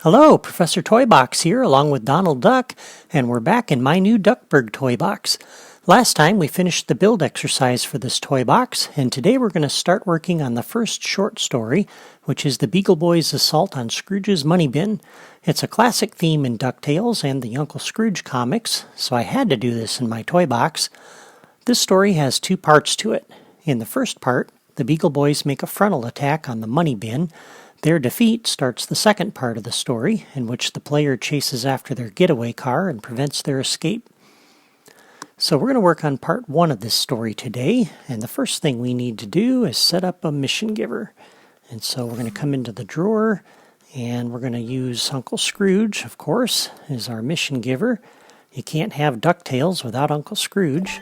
Hello, Professor Toybox here along with Donald Duck, and we're back in my new Duckburg toy box. Last time we finished the build exercise for this toy box, and today we're going to start working on the first short story, which is the Beagle Boys' assault on Scrooge's money bin. It's a classic theme in DuckTales and the Uncle Scrooge comics, so I had to do this in my toy box. This story has two parts to it. In the first part, the Beagle Boys make a frontal attack on the money bin. Their defeat starts the second part of the story, in which the player chases after their getaway car and prevents their escape. So we're going to work on part one of this story today, and the first thing we need to do is set up a mission giver. And so we're going to come into the drawer, and we're going to use Uncle Scrooge, of course, as our mission giver. You can't have DuckTales without Uncle Scrooge,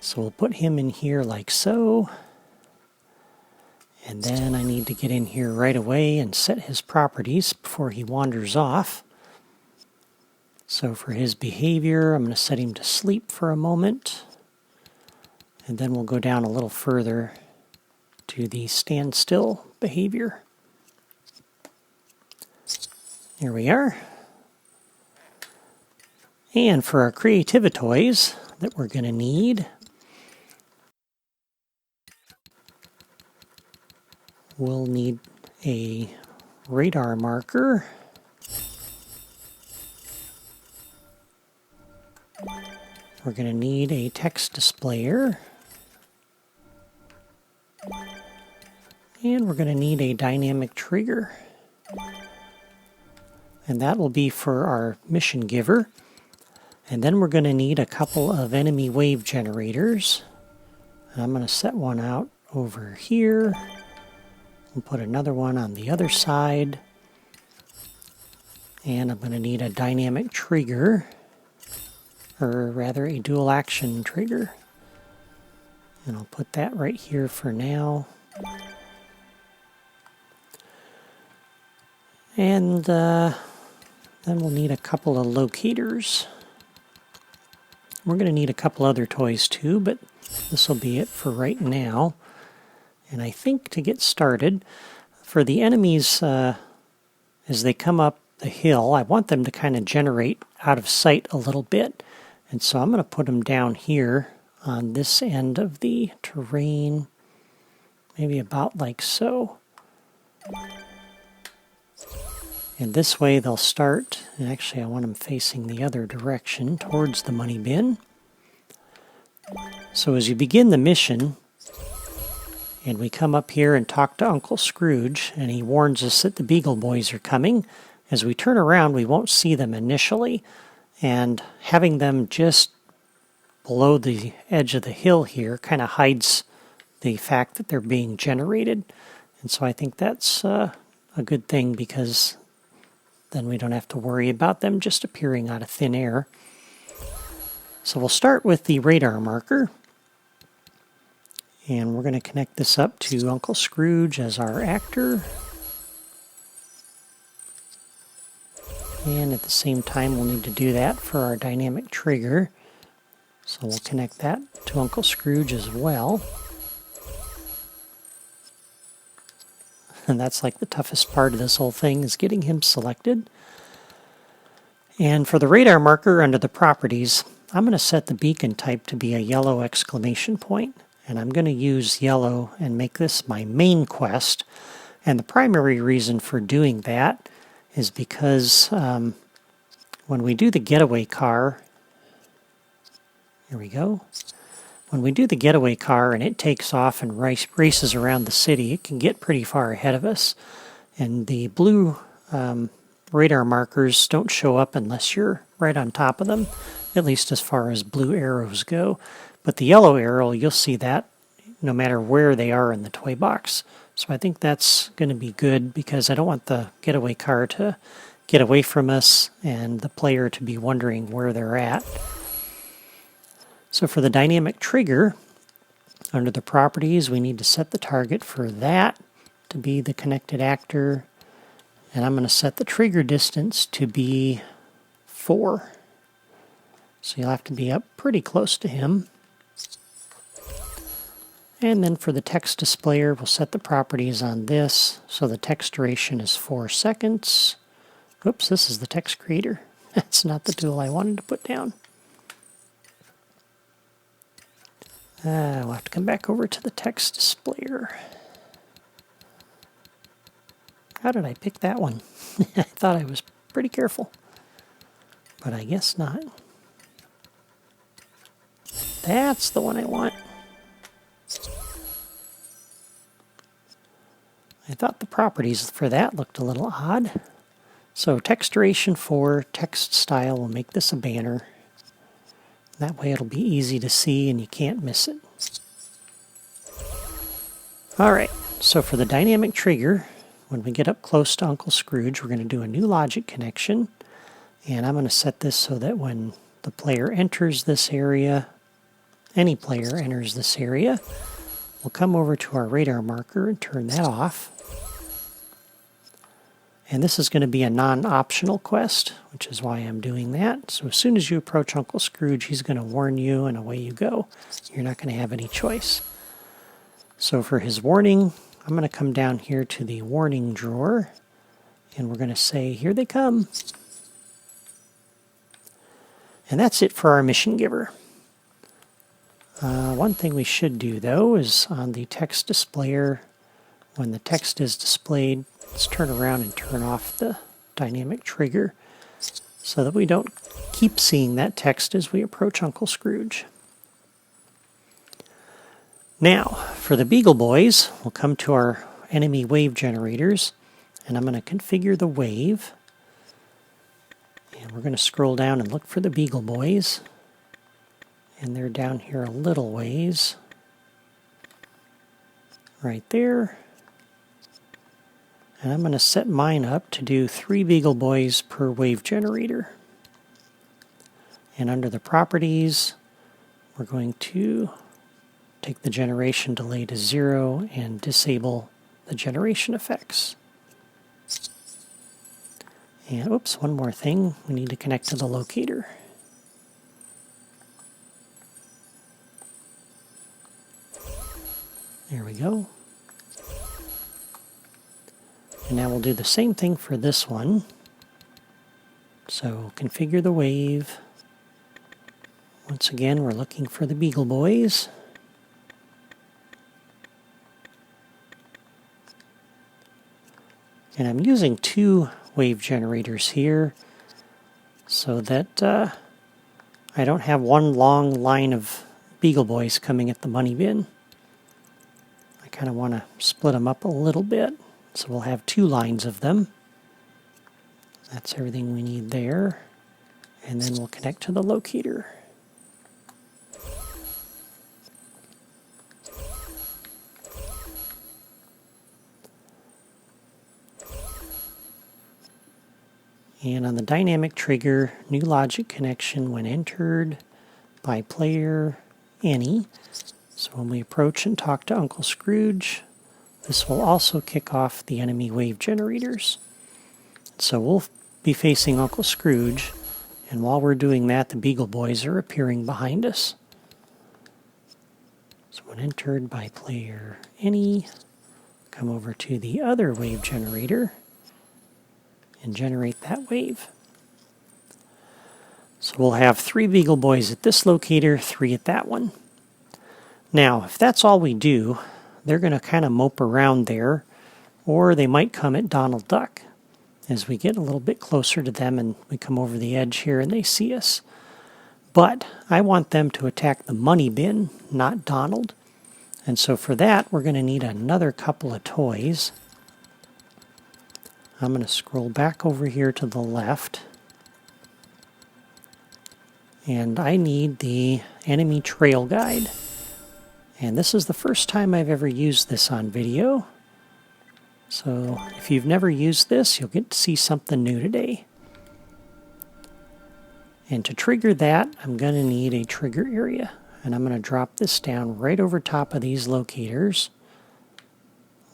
so we'll put him in here like so. And then I need to get in here right away and set his properties before he wanders off. So for his behavior, I'm going to set him to sleep for a moment. And then we'll go down a little further to the standstill behavior. Here we are. And for our creativitoys that we're going to need, we'll need a radar marker. We're going to need a text displayer. And we're going to need a dynamic trigger. And that will be for our mission giver. And then we're going to need a couple of enemy wave generators. And I'm going to set one out over here. We'll put another one on the other side. And I'm going to need a dynamic trigger, or rather a dual action trigger. And I'll put that right here for now. And then we'll need a couple of locators. We're going to need a couple other toys too, but this will be it for right now. And I think to get started, for the enemies, as they come up the hill, I want them to kind of generate out of sight a little bit. And so I'm going to put them down here on this end of the terrain, maybe about like so. And this way they'll start, and actually I want them facing the other direction, towards the money bin. So as you begin the mission, and we come up here and talk to Uncle Scrooge, and he warns us that the Beagle Boys are coming. As we turn around, we won't see them initially, and having them just below the edge of the hill here kind of hides the fact that they're being generated. And so I think that's a good thing, because then we don't have to worry about them just appearing out of thin air. So we'll start with the radar marker. And we're going to connect this up to Uncle Scrooge as our actor. And at the same time, we'll need to do that for our dynamic trigger. So we'll connect that to Uncle Scrooge as well. And that's like the toughest part of this whole thing, is getting him selected. And for the radar marker under the properties, I'm going to set the beacon type to be a yellow exclamation point. And I'm going to use yellow and make this my main quest. And the primary reason for doing that is because when we do the getaway car, here we go. When we do the getaway car and it takes off and races around the city, it can get pretty far ahead of us. And the blue radar markers don't show up unless you're right on top of them, at least as far as blue arrows go. But the yellow arrow, you'll see that no matter where they are in the toy box. So I think that's going to be good, because I don't want the getaway car to get away from us and the player to be wondering where they're at. So for the dynamic trigger, under the properties, we need to set the target for that to be the connected actor. And I'm going to set the trigger distance to be 4. So you'll have to be up pretty close to him. And then for the text displayer, we'll set the properties on this. So the text duration is 4 seconds. Oops, this is the text creator. That's not the tool I wanted to put down. We'll have to come back over to the text displayer. How did I pick that one? I thought I was pretty careful, but I guess not. That's the one I want. I thought the properties for that looked a little odd. So text duration 4, text style will make this a banner. That way it'll be easy to see and you can't miss it. Alright, so for the dynamic trigger, when we get up close to Uncle Scrooge, we're going to do a new logic connection. And I'm going to set this so that when the player enters this area, any player enters this area, we'll come over to our radar marker and turn that off. And this is going to be a non-optional quest, which is why I'm doing that. So as soon as you approach Uncle Scrooge, he's going to warn you and away you go. You're not going to have any choice. So for his warning, I'm going to come down here to the warning drawer, and we're going to say, here they come. And that's it for our mission giver. One thing we should do, though, is on the text displayer, when the text is displayed, let's turn around and turn off the dynamic trigger so that we don't keep seeing that text as we approach Uncle Scrooge. Now, for the Beagle Boys, we'll come to our enemy wave generators, and I'm going to configure the wave. And we're going to scroll down and look for the Beagle Boys. And they're down here a little ways. Right there. And I'm going to set mine up to do 3 Beagle Boys per wave generator. And under the properties, we're going to take the generation delay to 0 and disable the generation effects. And oops, one more thing. We need to connect to the locator. There we go. And now we'll do the same thing for this one. So configure the wave. Once again, we're looking for the Beagle Boys. And I'm using 2 wave generators here so that I don't have one long line of Beagle Boys coming at the money bin. I kind of want to split them up a little bit. So we'll have 2 lines of them. That's everything we need there. And then we'll connect to the locator. And on the dynamic trigger, new logic connection when entered by player any. So when we approach and talk to Uncle Scrooge, this will also kick off the enemy wave generators. So we'll be facing Uncle Scrooge, and while we're doing that, the Beagle Boys are appearing behind us. So when entered by player any, come over to the other wave generator and generate that wave. So we'll have 3 Beagle Boys at this locator, 3 at that one. Now, if that's all we do, they're going to kind of mope around there, or they might come at Donald Duck as we get a little bit closer to them and we come over the edge here and they see us. But I want them to attack the money bin, not Donald. And so for that, we're going to need another couple of toys. I'm going to scroll back over here to the left. And I need the enemy trail guide. And this is the first time I've ever used this on video. So if you've never used this, you'll get to see something new today. And to trigger that, I'm going to need a trigger area. And I'm going to drop this down right over top of these locators,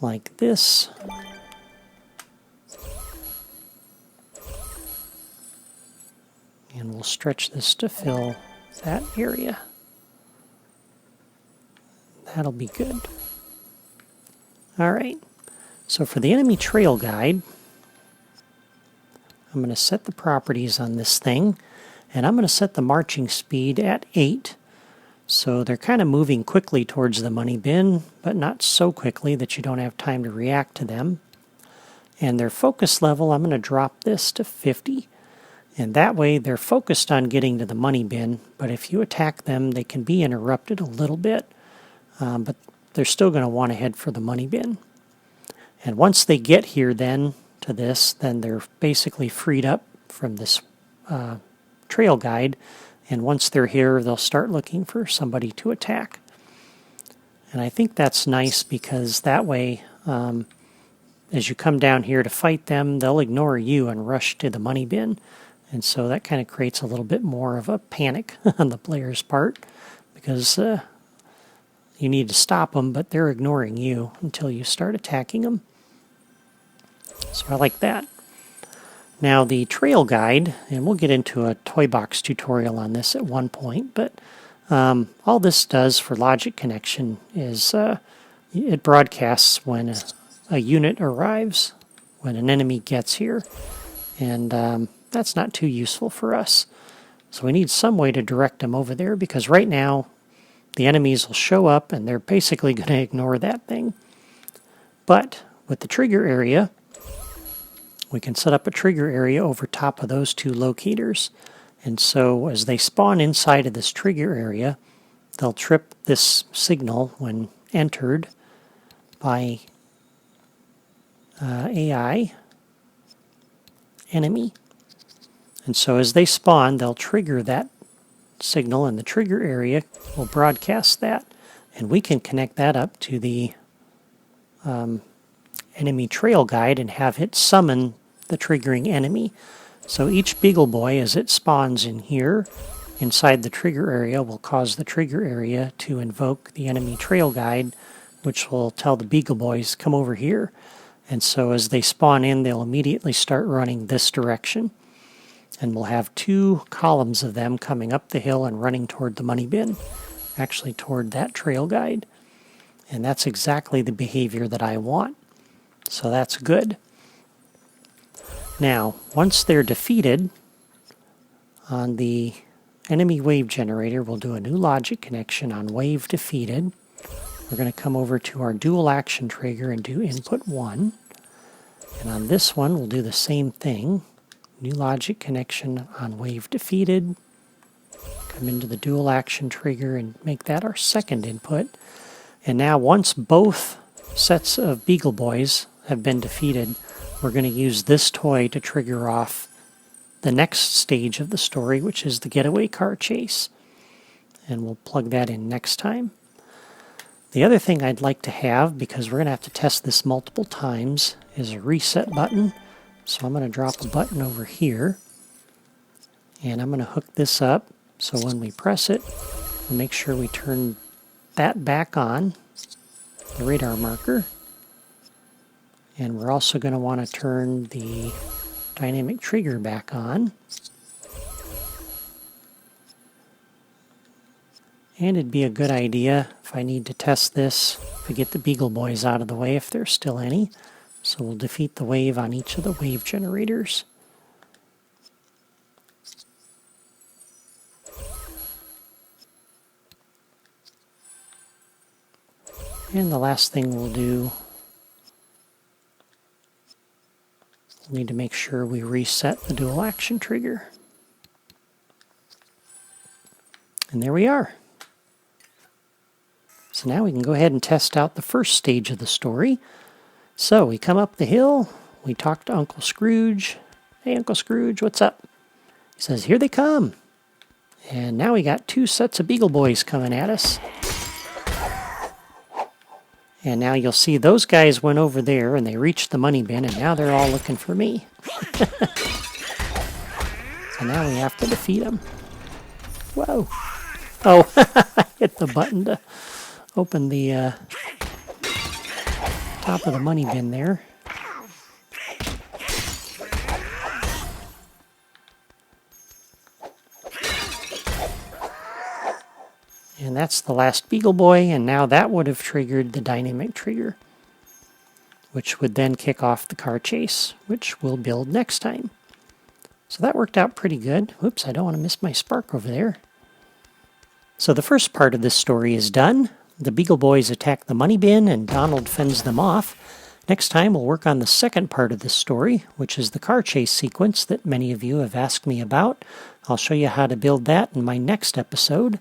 like this. And we'll stretch this to fill that area. That'll be good. All right. So for the enemy trail guide, I'm going to set the properties on this thing, and I'm going to set the marching speed at 8. So they're kind of moving quickly towards the money bin, but not so quickly that you don't have time to react to them. And their focus level, I'm going to drop this to 50. And that way they're focused on getting to the money bin, but if you attack them, they can be interrupted a little bit, but they're still going to want to head for the money bin. And once they get here then to this, then they're basically freed up from this trail guide, and once they're here, they'll start looking for somebody to attack. And I think that's nice because that way, as you come down here to fight them, they'll ignore you and rush to the money bin. And so that kind of creates a little bit more of a panic on the player's part because you need to stop them, but they're ignoring you until you start attacking them. So I like that. Now the trail guide, and we'll get into a toy box tutorial on this at one point, but all this does for logic connection is it broadcasts when a unit arrives, when an enemy gets here, and that's not too useful for us. So we need some way to direct them over there because right now the enemies will show up and they're basically going to ignore that thing. But with the trigger area, we can set up a trigger area over top of those two locators. And so as they spawn inside of this trigger area, they'll trip this signal when entered by AI enemy. And so as they spawn, they'll trigger that signal, and the trigger area will broadcast that. And we can connect that up to the enemy trail guide and have it summon the triggering enemy. So each Beagle Boy, as it spawns in here, inside the trigger area, will cause the trigger area to invoke the enemy trail guide, which will tell the Beagle Boys, come over here. And so as they spawn in, they'll immediately start running this direction. And we'll have 2 columns of them coming up the hill and running toward the money bin, actually toward that trail guide. And that's exactly the behavior that I want. So that's good. Now, once they're defeated, on the enemy wave generator, we'll do a new logic connection on wave defeated. We're going to come over to our dual action trigger and do input 1. And on this one, we'll do the same thing. New logic connection on wave defeated. Come into the dual action trigger and make that our second input. And now once both sets of Beagle Boys have been defeated, we're going to use this toy to trigger off the next stage of the story, which is the getaway car chase. And we'll plug that in next time. The other thing I'd like to have, because we're going to have to test this multiple times, is a reset button. So I'm going to drop a button over here, and I'm going to hook this up so when we press it, we'll make sure we turn that back on, the radar marker, and we're also going to want to turn the dynamic trigger back on. And it'd be a good idea if I need to test this to get the Beagle Boys out of the way if there's still any. So we'll defeat the wave on each of the wave generators. And the last thing we'll do, we'll need to make sure we reset the dual action trigger. And there we are. So now we can go ahead and test out the first stage of the story. So we come up the hill, we talk to Uncle Scrooge. Hey, Uncle Scrooge, what's up? He says, here they come. And now we got 2 sets of Beagle Boys coming at us. And now you'll see those guys went over there and they reached the money bin, and now they're all looking for me. So now we have to defeat them. Whoa. Oh, I hit the button to open the top of the money bin there. And that's the last Beagle Boy, and now that would have triggered the dynamic trigger, which would then kick off the car chase, which we'll build next time. So that worked out pretty good. Oops, I don't want to miss my spark over there. So the first part of this story is done. The Beagle Boys attack the money bin and Donald fends them off. Next time we'll work on the second part of this story, which is the car chase sequence that many of you have asked me about. I'll show you how to build that in my next episode.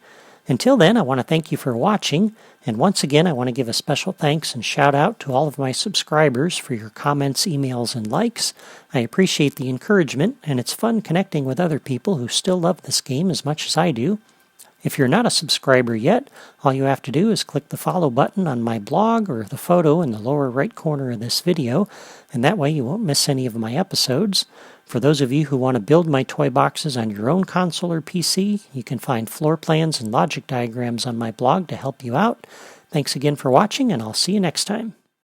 Until then, I want to thank you for watching, and once again I want to give a special thanks and shout out to all of my subscribers for your comments, emails, and likes. I appreciate the encouragement, and it's fun connecting with other people who still love this game as much as I do. If you're not a subscriber yet, all you have to do is click the follow button on my blog or the photo in the lower right corner of this video, and that way you won't miss any of my episodes. For those of you who want to build my toy boxes on your own console or PC, you can find floor plans and logic diagrams on my blog to help you out. Thanks again for watching, and I'll see you next time.